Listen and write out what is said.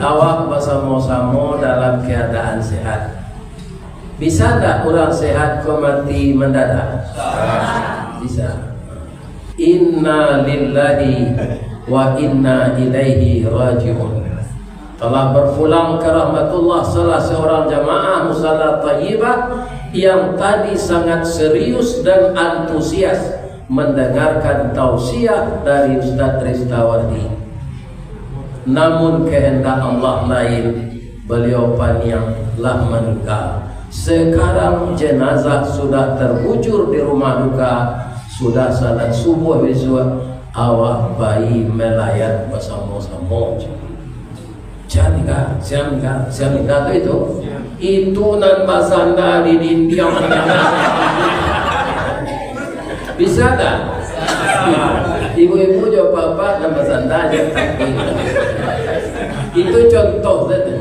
awak bersama-sama dalam keadaan sehat. Bisa tak orang sehat kau mati mendadak? Bisa. Inna lillahi wa inna ilaihi raji'un. Telah berpulang ke rahmatullah salah seorang jamaah Musalla Thayyibah yang tadi sangat serius dan antusias mendengarkan tausiah dari Ustaz Ristawardi. Namun kehendak Allah lain, beliau panianglah meninggal. Sekarang jenazah sudah terbujur di rumah duka. Sudah salat subuh besok, awak bayi melayat bersama-sama. Siapa itu nan basanda di dinding. Bisa tak? Ibu-ibu jawab apa nan basanda aja. Itu contoh saja.